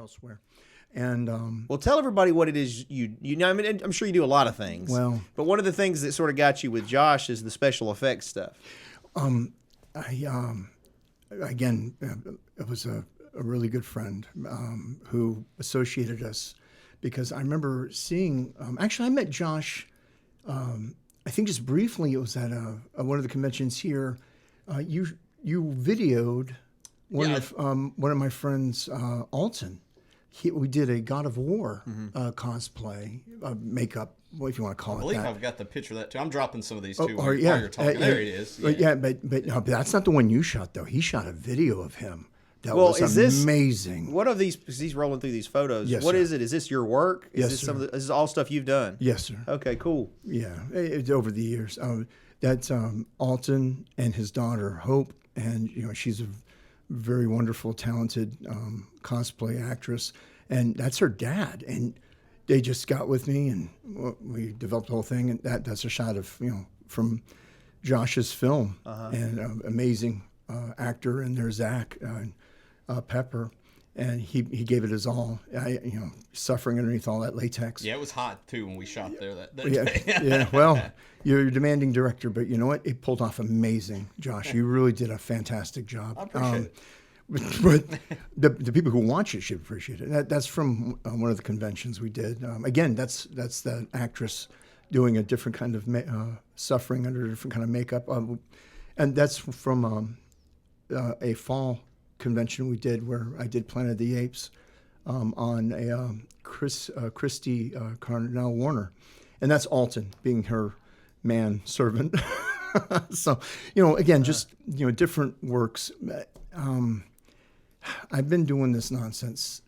elsewhere. And well, tell everybody what it is you know. I mean, I'm sure you do a lot of things. Well, but one of the things that sort of got you with Josh is the special effects stuff. Again, it was a really good friend who associated us, because I remember seeing. Actually, I met Josh. I think just briefly. It was at one of the conventions here. You videoed one of my friends, Alton. We did a God of War cosplay, makeup, if you want to call it that. I believe I've got the picture of that too. I'm dropping some of these too while yeah. you're talking. There it is. But no, but that's not the one you shot, though. He shot a video of him. That was amazing. What are these? Because he's rolling through these photos. Yes, what sir. is it? Is this your work? Is this sir. this is all stuff you've done? Yes, sir. Okay, cool. Yeah, it's over the years. That's Alton and his daughter Hope, and she's a very wonderful, talented cosplay actress, and that's her dad. And they just got with me, and we developed the whole thing. And that's a shot of from Josh's film, and amazing actor in there, Zach Pepper, and he gave it his all. Suffering underneath all that latex. Yeah, it was hot too when we shot there that Yeah, day. yeah. Well, you're a demanding director, but you know what? It pulled off amazing, Josh. You really did a fantastic job. I appreciate it. But the people who watch it should appreciate it. That's from one of the conventions we did. Again, that's that actress doing a different kind of suffering under a different kind of makeup, and that's from a fall convention we did where I did Planet of the Apes on a Christy Carnell Warner, and that's Alton being her man servant. So again, just different works. I've been doing this nonsense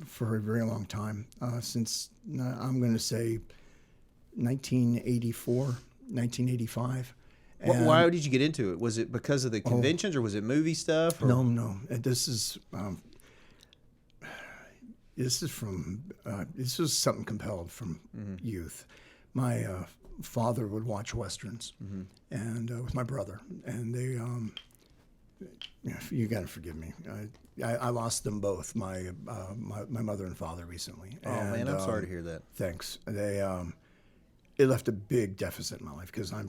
for a very long time, since I'm going to say 1984, 1985. Why did you get into it? Was it because of the conventions, or was it movie stuff? Or? No. This is something compelled from youth. My father would watch westerns, and with my brother, and they. You got to forgive me. I lost them both, my mother and father, recently. Oh man, I'm sorry to hear that. Thanks. It left a big deficit in my life, because I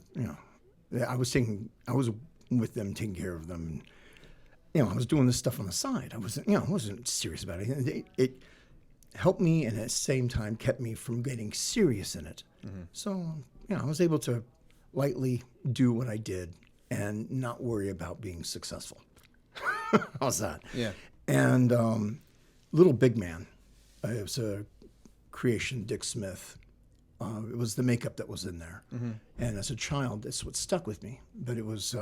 was with them, taking care of them, and I was doing this stuff on the side. I wasn't serious about it. It helped me, and at the same time kept me from getting serious in it. So I was able to lightly do what I did and not worry about being successful. How's that? Yeah. And Little Big Man, it was a creation, Dick Smith. It was the makeup that was in there. And as a child, that's what stuck with me. But it was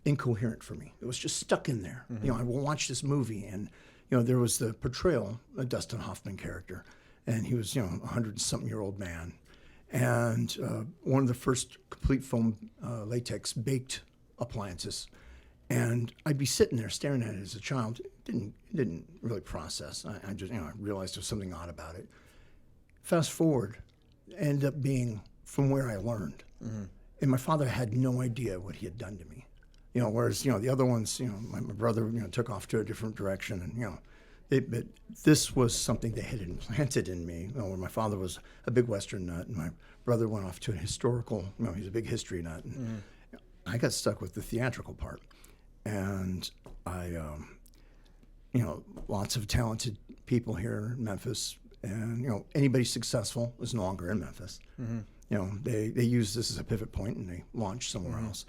incoherent for me. It was just stuck in there. I watched this movie, and there was the portrayal, a Dustin Hoffman character, and he was 100-something-year-old man. And one of the first complete foam latex baked appliances. And I'd be sitting there staring at it as a child. It didn't really process. I just I realized there was something odd about it. Fast forward, ended up being from where I learned. And my father had no idea what he had done to me. Whereas the other ones, my brother took off to a different direction, and but this was something they had implanted in me. Where my father was a big Western nut, and my brother went off to a historical. He's a big history nut. And I got stuck with the theatrical part, and I, lots of talented people here in Memphis, and anybody successful is no longer in Memphis. They use this as a pivot point, and they launch somewhere else,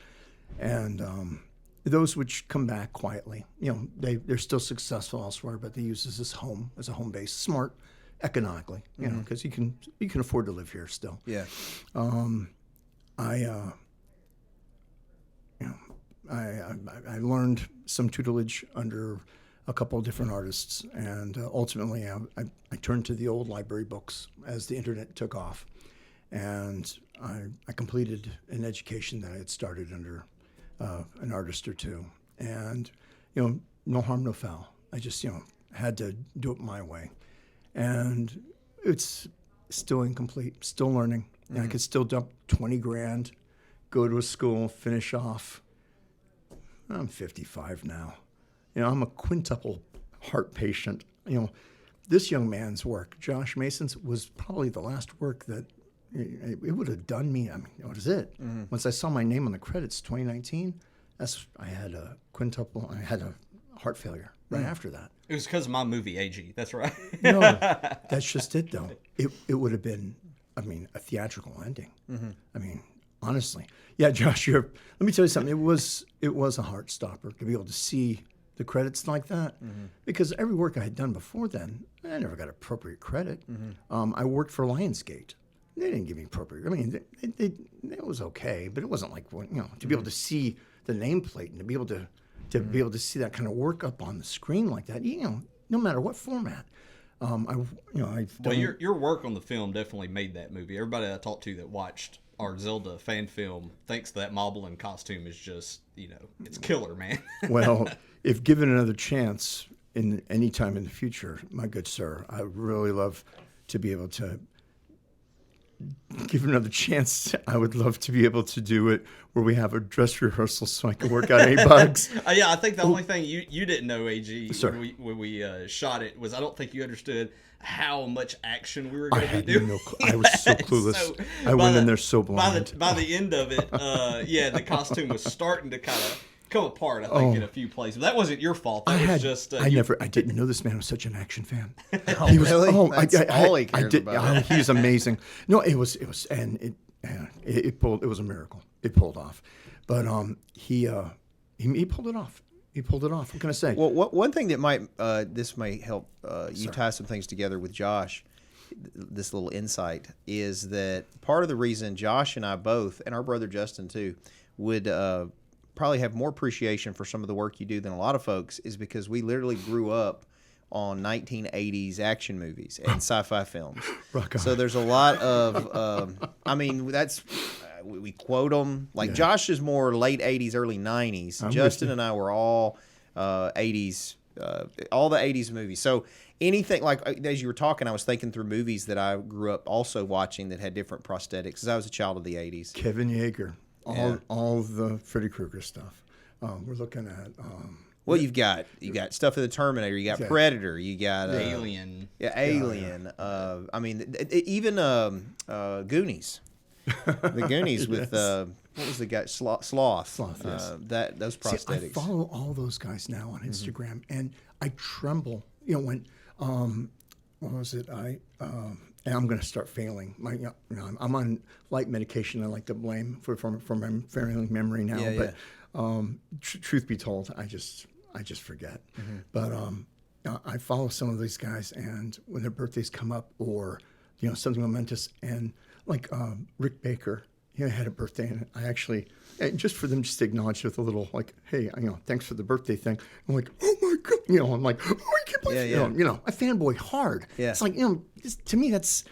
and. Those which come back quietly, they're still successful elsewhere, but they use this as a home base, smart, economically, because you can afford to live here still. Yeah. I learned some tutelage under a couple of different artists, and ultimately I turned to the old library books as the internet took off, and I completed an education that I had started under an artist or two, and no harm, no foul. I just had to do it my way, and it's still incomplete, still learning. And I could still dump 20 grand, go to a school, finish off. I'm 55 now. I'm a quintuple heart patient. This young man's work, Josh Mason's, was probably the last work that it would have done me. I mean, what is it? Once I saw my name on the credits, 2019, I had a heart failure right after that. It was because of my movie A.G. That's right. No, that's just it, though. It would have been, I mean, a theatrical ending. I mean, honestly. Yeah, Josh, let me tell you something. It was a heart stopper to be able to see the credits like that, because every work I had done before then, I never got appropriate credit. I worked for Lionsgate. They didn't give me appropriate. I mean, it was okay, but it wasn't like, to be able to see the nameplate and to be able to see that kind of work up on the screen like that, no matter what format. Well, your work on the film definitely made that movie. Everybody I talked to that watched our Zelda fan film thinks that Moblin costume is just, it's killer, man. Well, if given another chance in any time in the future, my good sir, I would really love to be able to give another chance. I would love to be able to do it where we have a dress rehearsal so I can work out any bugs. Yeah, I think the only thing you didn't know, A.G., Sir. when we shot it was I don't think you understood how much action we were going to be doing. I was so clueless. I went in there so blind. By the end of it, the costume was starting to kind of come apart, I think, in a few places. That wasn't your fault. That was just I didn't know this man was such an action fan. He was, really? That's all he cares about. Oh, he's amazing. No, it was, and it pulled. It was a miracle. It pulled off, but he pulled it off. He pulled it off. What can I say? Well, one thing that might this may help you tie some things together with Josh. This little insight is that part of the reason Josh and I both, and our brother Justin too, would probably have more appreciation for some of the work you do than a lot of folks is because we literally grew up on 1980s action movies and sci-fi films. Rock on. So there's a lot of, that's, we quote them. Like Josh is more late 80s, early 90s. Justin and I were all 80s, all the 80s movies. So anything, like as you were talking, I was thinking through movies that I grew up also watching that had different prosthetics because I was a child of the 80s. Kevin Yeager. All the Freddy Krueger stuff. We're looking at. Well, you got stuff of the Terminator. You got Predator. You got Alien. Yeah, Alien. Even Goonies. The Goonies with what was the guy? Sloth. Sloth. Yes. Those prosthetics. See, I follow all those guys now on Instagram, and I tremble. When what was it? And I'm going to start failing. I'm on light medication. I like to blame for my failing memory now. But truth be told, I just forget. But I follow some of these guys, and when their birthdays come up, or something momentous, and like Rick Baker, had a birthday, and I actually, just for them just to acknowledge with a little like, hey, thanks for the birthday thing. I'm like, oh my god, I'm like, oh, I can't believe, I fanboy hard. Yeah. It's like, to me that's,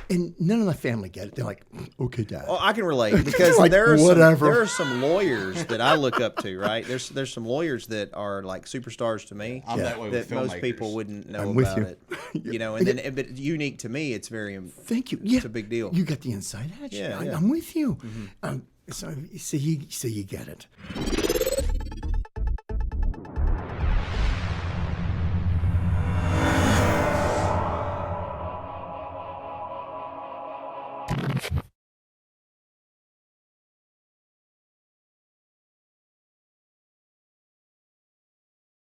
and none of the family get it. They're like, okay, Dad. Well, I can relate because like, there are some lawyers that I look up to, right? There's some lawyers that are like superstars to me. I'm that way with that most filmmakers. people wouldn't know I'm with about you. it. But unique to me, it's very. Thank you. Yeah, it's a big deal. You got the inside edge. Yeah, I'm with you. So you get it.